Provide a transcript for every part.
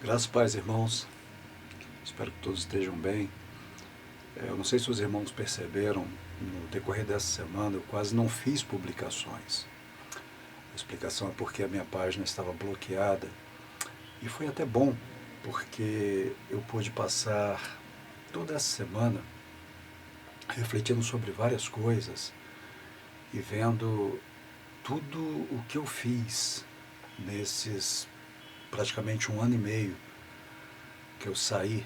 Graças a paz, irmãos. Espero que todos estejam bem. Eu não sei se os irmãos perceberam, no decorrer dessa semana eu quase não fiz publicações. A explicação é porque a minha página estava bloqueada e foi até bom, porque eu pude passar toda essa semana refletindo sobre várias coisas e vendo tudo o que eu fiz nesses praticamente um ano e meio que eu saí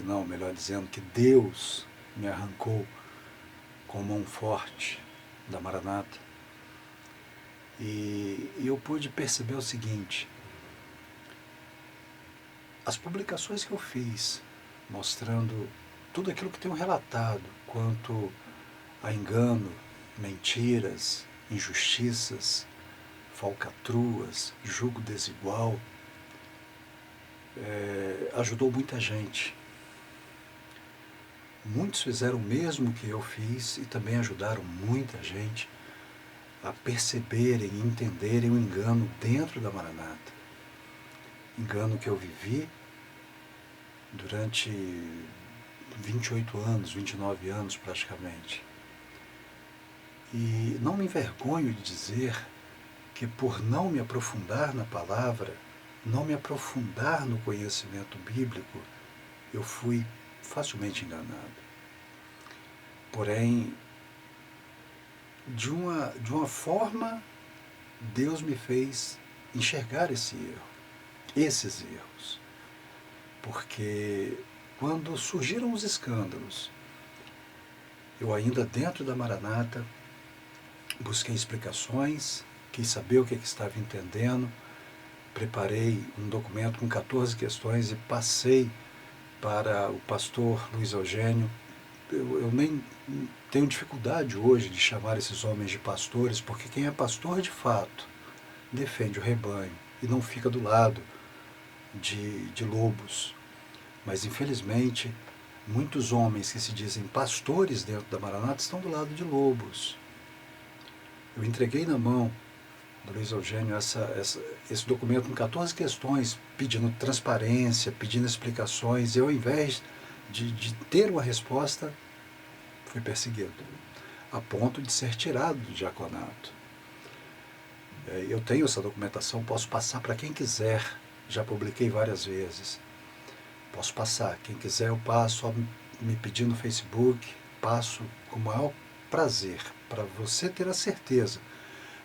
não, melhor dizendo, que Deus me arrancou com mão forte da Maranata. E eu pude perceber o seguinte: as publicações que eu fiz, mostrando tudo aquilo que tenho relatado quanto a engano, mentiras, injustiças, falcatruas, julgo desigual, ajudou muita gente. Muitos fizeram o mesmo que eu fiz e também ajudaram muita gente a perceberem e entenderem o engano dentro da Maranata. Engano que eu vivi durante 28 anos, 29 anos praticamente. E não me envergonho de dizer que por não me aprofundar na palavra, não me aprofundar no conhecimento bíblico, eu fui facilmente enganado. Porém, de uma forma, Deus me fez enxergar esses erros. Porque quando surgiram os escândalos, eu ainda dentro da Maranata busquei explicações, quis saber o que estava entendendo, preparei um documento com 14 questões e passei para o pastor Luiz Eugênio. Eu nem tenho dificuldade hoje de chamar esses homens de pastores, porque quem é pastor de fato defende o rebanho e não fica do lado de lobos. Mas infelizmente muitos homens que se dizem pastores dentro da Maranata estão do lado de lobos. Eu entreguei na mão do Luiz Eugênio esse documento com 14 questões, pedindo transparência, pedindo explicações, e ao invés de ter uma resposta, fui perseguido, a ponto de ser tirado do diaconato. Eu tenho essa documentação, posso passar para quem quiser, já publiquei várias vezes. Posso passar, quem quiser eu passo, só me pedir no Facebook, passo com o maior prazer, para você ter a certeza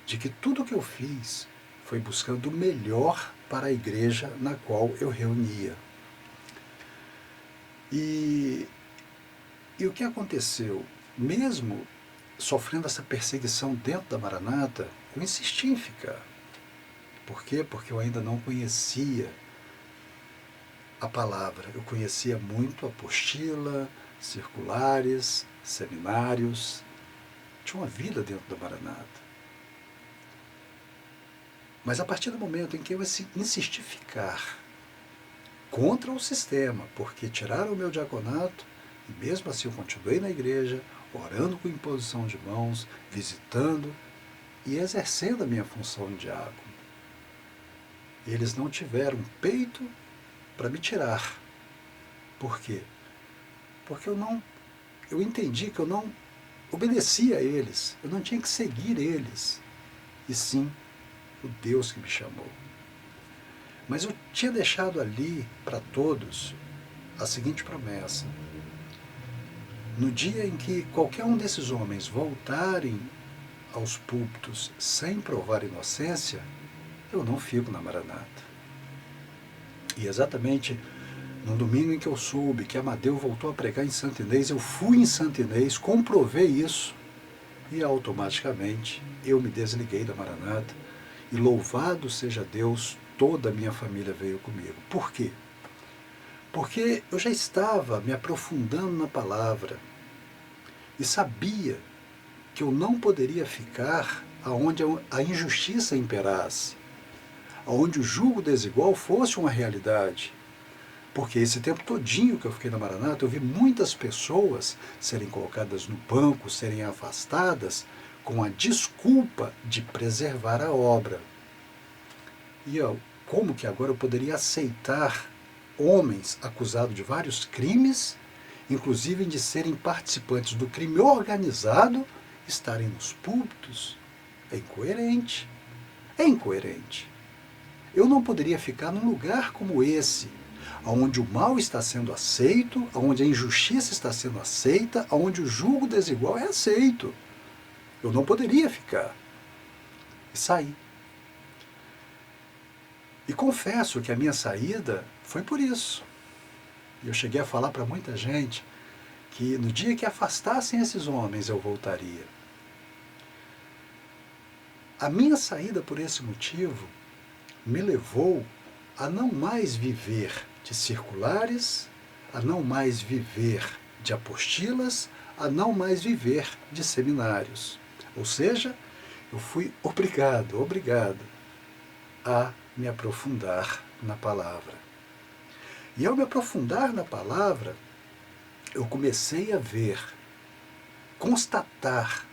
de que tudo o que eu fiz foi buscando o melhor para a igreja na qual eu reunia. E o que aconteceu? Mesmo sofrendo essa perseguição dentro da Maranata, eu insisti em ficar. Por quê? Porque eu ainda não conhecia a palavra. Eu conhecia muito apostila, circulares, seminários. Tinha uma vida dentro da Maranata. Mas a partir do momento em que eu insisti em ficar contra o sistema, porque tiraram o meu diaconato, e mesmo assim eu continuei na igreja, orando com imposição de mãos, visitando e exercendo a minha função de diácono. Eles não tiveram peito para me tirar. Por quê? Porque eu entendi que eu não obedecia a eles, eu não tinha que seguir eles, e sim o Deus que me chamou. Mas eu tinha deixado ali para todos a seguinte promessa: no dia em que qualquer um desses homens voltarem aos púlpitos sem provar inocência, eu não fico na Maranata. E exatamente no domingo em que eu soube que Amadeu voltou a pregar em Santo Inês, eu fui em Santo Inês, comprovei isso e automaticamente eu me desliguei da Maranata e louvado seja Deus, toda a minha família veio comigo. Por quê? Porque eu já estava me aprofundando na palavra e sabia que eu não poderia ficar aonde a injustiça imperasse, aonde o julgo desigual fosse uma realidade. Porque esse tempo todinho que eu fiquei na Maranata, eu vi muitas pessoas serem colocadas no banco, serem afastadas, com a desculpa de preservar a obra. E como que agora eu poderia aceitar homens acusados de vários crimes, inclusive de serem participantes do crime organizado, estarem nos púlpitos? É incoerente. É incoerente. Eu não poderia ficar num lugar como esse, onde o mal está sendo aceito, onde a injustiça está sendo aceita, onde o julgo desigual é aceito. Eu não poderia ficar. E saí. E confesso que a minha saída foi por isso. Eu cheguei a falar para muita gente que no dia que afastassem esses homens eu voltaria. A minha saída por esse motivo me levou a não mais viver de circulares, a não mais viver de apostilas, a não mais viver de seminários. Ou seja, eu fui obrigado a me aprofundar na palavra. E ao me aprofundar na palavra, eu comecei a ver, constatar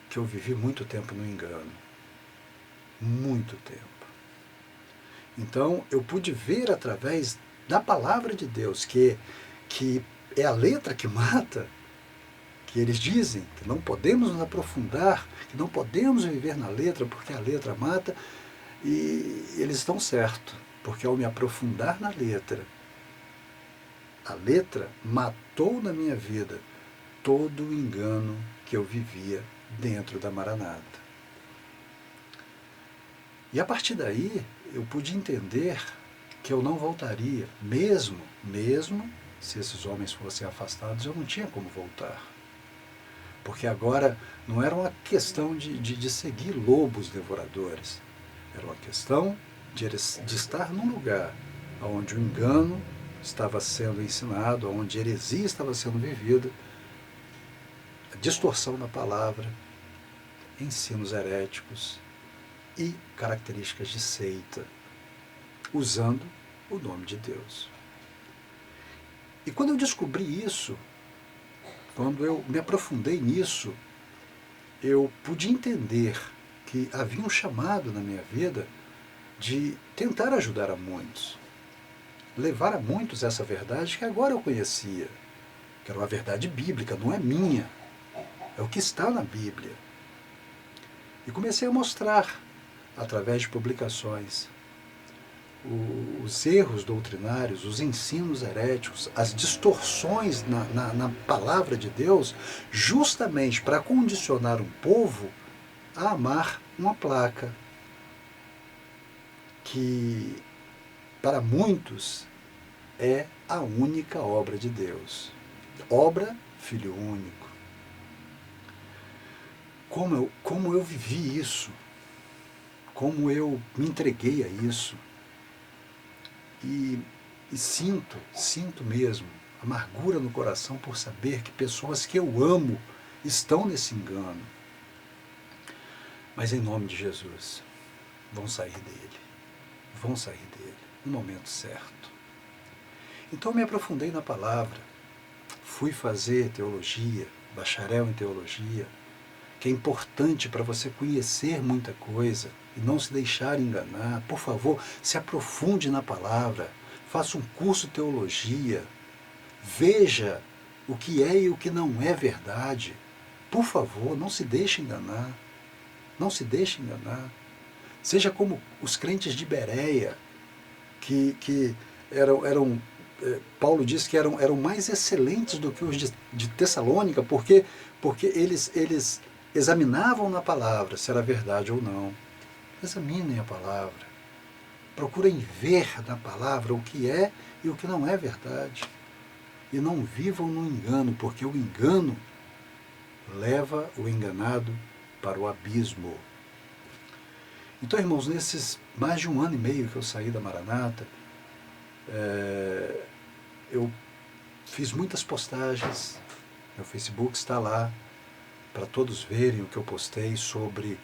que eu vivi muito tempo no engano. Muito tempo. Então, eu pude ver através da palavra de Deus, que é a letra que mata, que eles dizem que não podemos nos aprofundar, que não podemos viver na letra, porque a letra mata, e eles estão certos, porque ao me aprofundar na letra, a letra matou na minha vida todo o engano que eu vivia dentro da Maranata. E a partir daí, eu pude entender que eu não voltaria, mesmo se esses homens fossem afastados, eu não tinha como voltar. Porque agora não era uma questão de seguir lobos devoradores, era uma questão de estar num lugar onde o engano estava sendo ensinado, onde a heresia estava sendo vivida, a distorção da palavra, ensinos heréticos e características de seita, usando o nome de Deus. E quando eu descobri isso, quando eu me aprofundei nisso, eu pude entender que havia um chamado na minha vida de tentar ajudar a muitos, levar a muitos essa verdade que agora eu conhecia, que era uma verdade bíblica, não é minha, é o que está na Bíblia. E comecei a mostrar, através de publicações, os erros doutrinários, os ensinos heréticos, as distorções na palavra de Deus, justamente para condicionar um povo a amar uma placa que, para muitos, é a única obra de Deus. Obra, Filho único. Como eu vivi isso, como eu me entreguei a isso, e sinto mesmo amargura no coração por saber que pessoas que eu amo estão nesse engano. Mas em nome de Jesus, vão sair dele, no momento certo. Então me aprofundei na palavra, fui fazer teologia, bacharel em teologia, que é importante para você conhecer muita coisa e não se deixar enganar. Por favor, se aprofunde na palavra, faça um curso de teologia, veja o que é e o que não é verdade. Por favor, não se deixe enganar. Não se deixe enganar. Seja como os crentes de Bereia, que eram Paulo diz que eram mais excelentes do que os de Tessalônica, porque eles examinavam na palavra se era verdade ou não. Examinem a palavra. Procurem ver na palavra o que é e o que não é verdade. E não vivam no engano, porque o engano leva o enganado para o abismo. Então, irmãos, nesses mais de 1 ano e meio que eu saí da Maranata, eu fiz muitas postagens, meu Facebook está lá, para todos verem o que eu postei sobre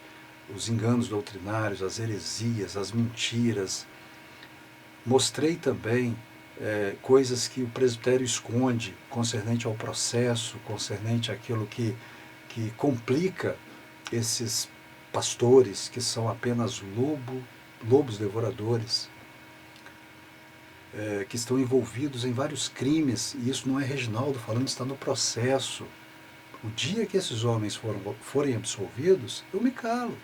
os enganos doutrinários, as heresias, as mentiras. Mostrei também coisas que o presbitério esconde concernente ao processo, concernente àquilo que complica esses pastores que são apenas lobos devoradores. que estão envolvidos em vários crimes, e isso não é Reginaldo falando, está no processo. O dia que esses homens forem absolvidos, eu me calo.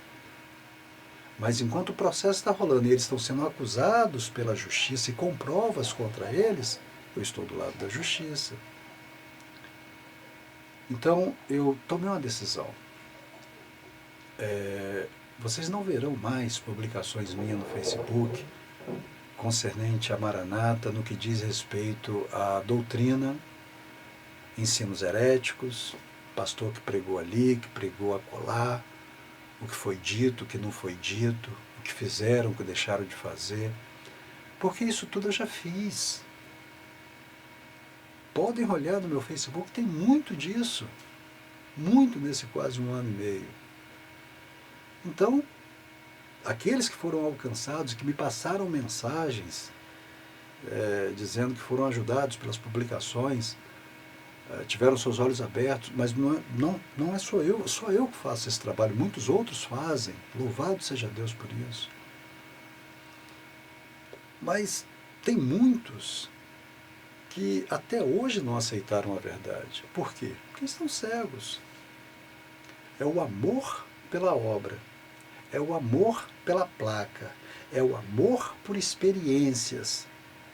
Mas enquanto o processo está rolando e eles estão sendo acusados pela justiça e com provas contra eles, eu estou do lado da justiça. Então, eu tomei uma decisão. Vocês não verão mais publicações minhas no Facebook concernente a Maranata no que diz respeito à doutrina, ensinos heréticos, pastor que pregou ali, que pregou acolá, o que foi dito, o que não foi dito, o que fizeram, o que deixaram de fazer. Porque isso tudo eu já fiz. Podem olhar no meu Facebook, tem muito disso. Muito nesse quase 1 ano e meio. Então, aqueles que foram alcançados, que me passaram mensagens dizendo que foram ajudados pelas publicações, tiveram seus olhos abertos, mas não é só eu que faço esse trabalho, muitos outros fazem, louvado seja Deus por isso. Mas tem muitos que até hoje não aceitaram a verdade. Por quê? Porque estão cegos. É o amor pela obra, é o amor pela placa, é o amor por experiências,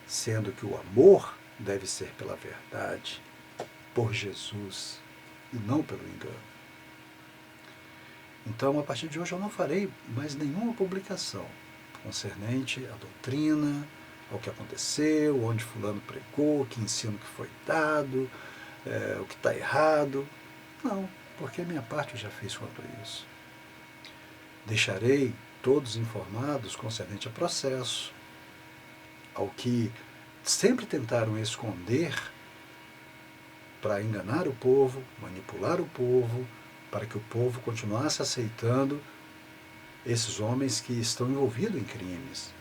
sendo que o amor deve ser pela verdade, por Jesus, e não pelo engano. Então, a partir de hoje, eu não farei mais nenhuma publicação concernente à doutrina, ao que aconteceu, onde fulano pregou, que ensino que foi dado, o que está errado. Não, porque a minha parte eu já fiz quanto a isso. Deixarei todos informados concernente a processo, ao que sempre tentaram esconder para enganar o povo, manipular o povo, para que o povo continuasse aceitando esses homens que estão envolvidos em crimes.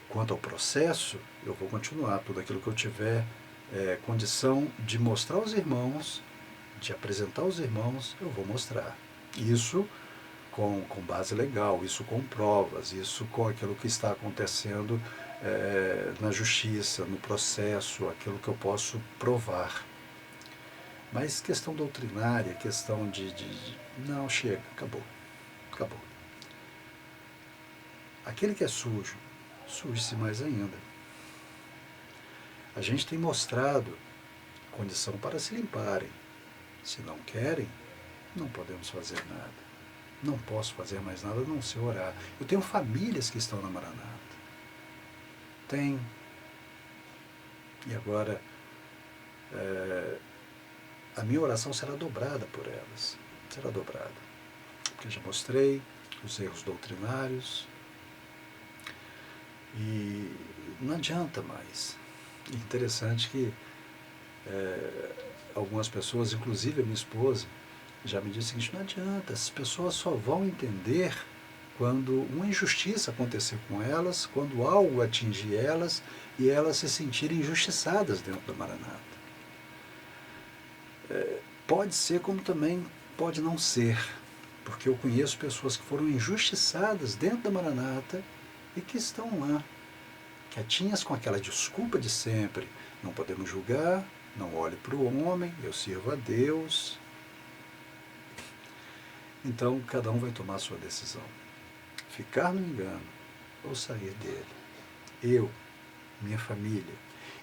Quanto ao processo, eu vou continuar tudo aquilo que eu tiver condição de mostrar aos irmãos, de apresentar aos irmãos, eu vou mostrar. Isso com base legal, isso com provas, isso com aquilo que está acontecendo na justiça, no processo, aquilo que eu posso provar. Mas questão doutrinária, questão de não, chega, acabou. Acabou. Aquele que é sujo, suje-se mais ainda. A gente tem mostrado condição para se limparem. Se não querem, não podemos fazer nada. Não posso fazer mais nada a não ser orar. Eu tenho famílias que estão na Maranata. Tenho. E agora, a minha oração será dobrada por elas. Será dobrada. Porque já mostrei os erros doutrinários. E não adianta mais. E interessante que algumas pessoas, inclusive a minha esposa, já me disse o seguinte: não adianta, as pessoas só vão entender quando uma injustiça acontecer com elas, quando algo atingir elas e elas se sentirem injustiçadas dentro da Maranata. Pode ser como também pode não ser, porque eu conheço pessoas que foram injustiçadas dentro da Maranata e que estão lá, quietinhas com aquela desculpa de sempre: não podemos julgar, não olhe para o homem, eu sirvo a Deus. Então, cada um vai tomar a sua decisão. Ficar no engano ou sair dele. Eu, minha família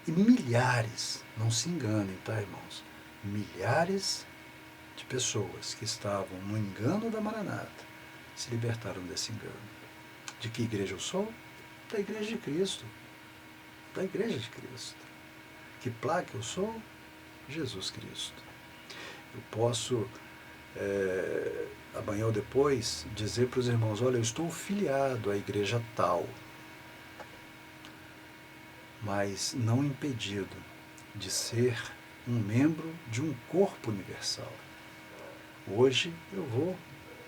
e milhares, não se enganem, tá, irmãos? Milhares de pessoas que estavam no engano da Maranata se libertaram desse engano. De que igreja eu sou? Da Igreja de Cristo. Da Igreja de Cristo. Que placa eu sou? Jesus Cristo. Eu posso amanhã ou depois dizer para os irmãos: olha, eu estou filiado à igreja tal, mas não impedido de ser um membro de um corpo universal. Hoje eu vou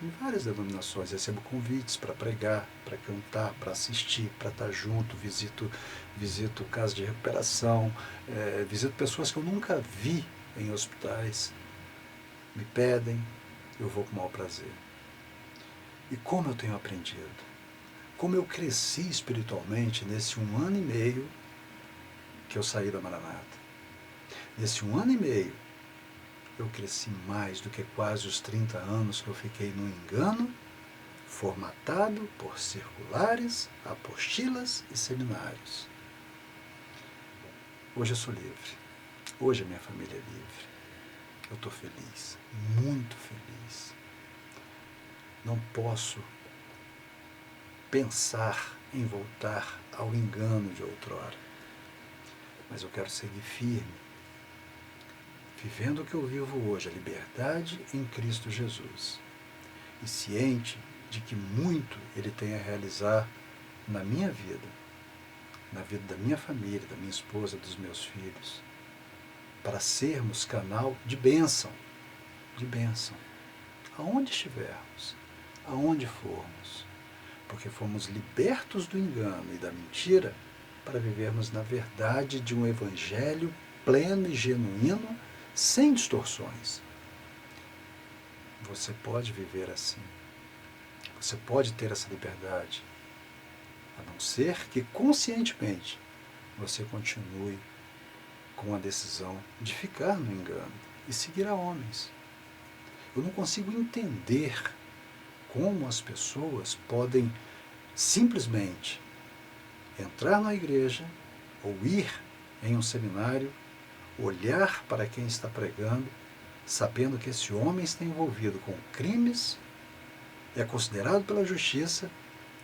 em várias denominações, recebo convites para pregar, para cantar, para assistir, para estar junto, visito casas de recuperação, visito pessoas que eu nunca vi em hospitais, me pedem, eu vou com o maior prazer. E como eu tenho aprendido? como eu cresci espiritualmente nesse 1 ano e meio que eu saí da Maranata. Nesse 1 ano e meio, eu cresci mais do que quase os 30 anos que eu fiquei no engano, formatado por circulares, apostilas e seminários. Hoje eu sou livre. Hoje a minha família é livre. Eu estou feliz, muito feliz. Não posso pensar em voltar ao engano de outrora. Mas eu quero seguir firme, vivendo o que eu vivo hoje, a liberdade em Cristo Jesus. E ciente de que muito Ele tem a realizar na minha vida, na vida da minha família, da minha esposa, dos meus filhos, para sermos canal de bênção, aonde estivermos, aonde formos, porque fomos libertos do engano e da mentira para vivermos na verdade de um evangelho pleno e genuíno, sem distorções. Você pode viver assim. Você pode ter essa liberdade, a não ser que conscientemente você continue com a decisão de ficar no engano e seguir a homens. Eu não consigo entender como as pessoas podem simplesmente entrar na igreja ou ir em um seminário, olhar para quem está pregando, sabendo que esse homem está envolvido com crimes, é considerado pela justiça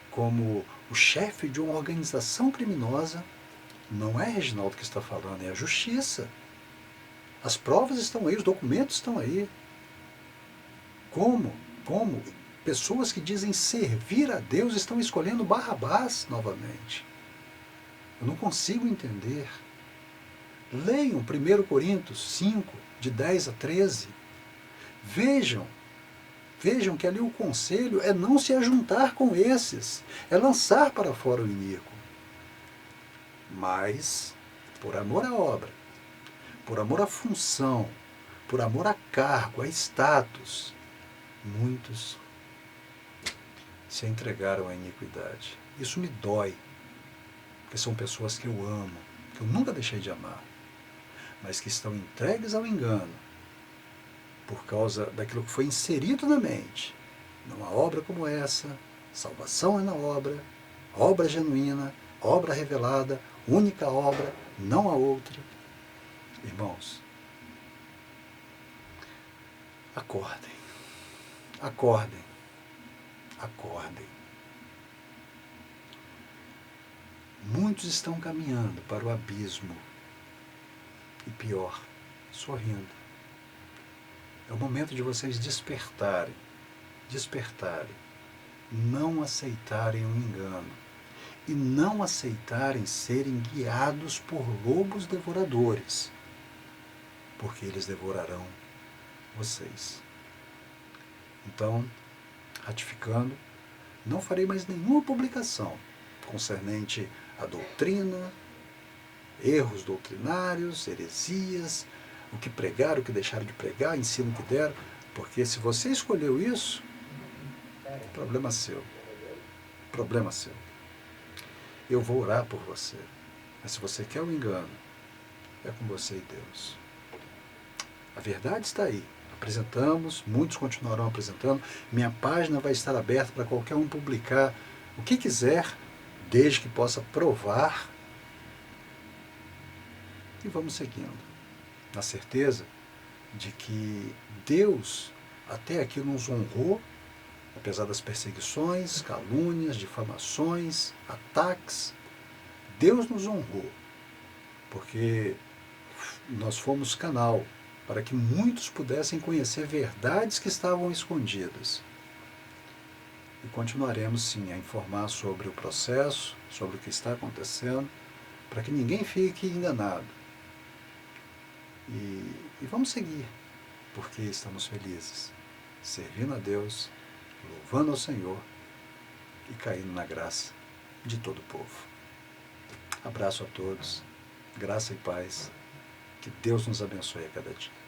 como o chefe de uma organização criminosa. Não é Reginaldo que está falando, é a justiça. As provas estão aí, os documentos estão aí. Como pessoas que dizem servir a Deus estão escolhendo Barrabás novamente? Eu não consigo entender. Leiam 1 Coríntios 5, de 10 a 13. Vejam que ali o conselho é não se ajuntar com esses, é lançar para fora o iníquo. Mas, por amor à obra, por amor à função, por amor a cargo, a status, muitos se entregaram à iniquidade. Isso me dói, porque são pessoas que eu amo, que eu nunca deixei de amar, mas que estão entregues ao engano por causa daquilo que foi inserido na mente. Numa obra como essa, salvação é na obra genuína, obra revelada, única obra, não há outra. Irmãos, acordem, acordem, acordem. Muitos estão caminhando para o abismo e pior, sorrindo. É o momento de vocês despertarem, não aceitarem o engano e não aceitarem serem guiados por lobos devoradores, porque eles devorarão vocês. Então, ratificando, não farei mais nenhuma publicação concernente à doutrina, erros doutrinários, heresias, o que pregar, o que deixar de pregar, ensino que der, porque se você escolheu isso, problema seu. Problema seu. Eu vou orar por você. Mas se você quer o engano, é com você e Deus. A verdade está aí. Apresentamos, muitos continuarão apresentando. Minha página vai estar aberta para qualquer um publicar o que quiser, desde que possa provar. E vamos seguindo, na certeza de que Deus até aqui nos honrou, apesar das perseguições, calúnias, difamações, ataques. Deus nos honrou, porque nós fomos canal para que muitos pudessem conhecer verdades que estavam escondidas. E continuaremos sim a informar sobre o processo, sobre o que está acontecendo, para que ninguém fique enganado. E vamos seguir, porque estamos felizes, servindo a Deus, louvando ao Senhor e caindo na graça de todo o povo. Abraço a todos, graça e paz, que Deus nos abençoe a cada dia.